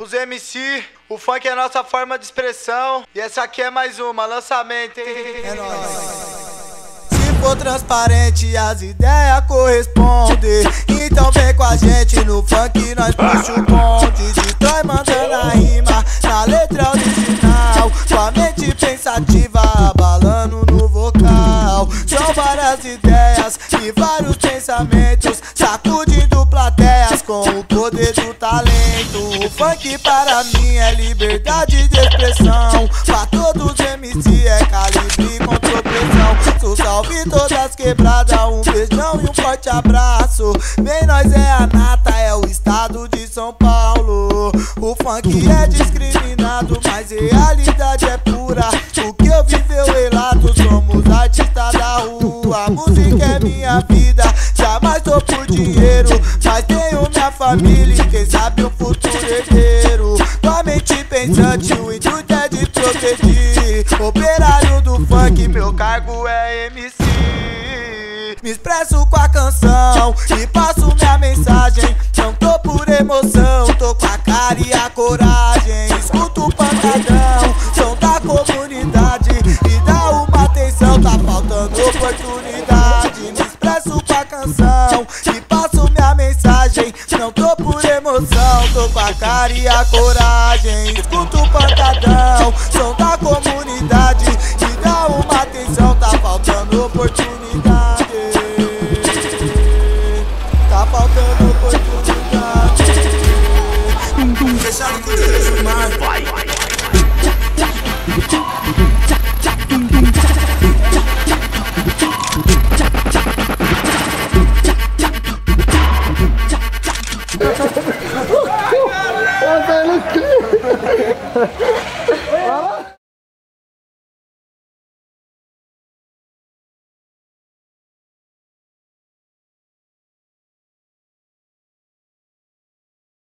pros MC. O funk é nossa forma de expressão. E essa aqui é mais uma, lançamento, hein? É nóis. Se for transparente, as ideias correspondem. Então vem com a gente no funk, nós puxa o bonde. Destrói mandando a rima na letra original. Sua mente pensativa abalando no vocal. São várias ideias e vários pensamentos, sacudindo plateias com o poder do talento. O funk para mim é liberdade de expressão. Pra todos MC é calibre contra opressão. Salve todas quebradas, um beijão e um forte abraço. Bem, nós é a nata, é o estado de São Paulo. O funk é discriminado, mas realidade é pura. O que eu vivo eu relato, somos artistas da rua. A música é minha vida, jamais tô por dinheiro, mas tenho minha família e quem sabe um futuro herdeiro. Tua mente pensante, o intuito é de progredir. Operário do funk, meu cargo é MC. Me expresso com a canção e passo minha mensagem. Não tô por emoção, tô com a cara e a coragem. Escuto o pancadão, som da comunidade, e dá uma atenção, tá faltando oportunidade. Me expresso com a canção e passo minha mensagem. Não tô por emoção, tô com a cara e a coragem. Escuto o pancadão, som da comunidade, e dá uma atenção, tá faltando oportunidade. Tá faltando oportunidade. Fechado com o desejo, mas vai. Eu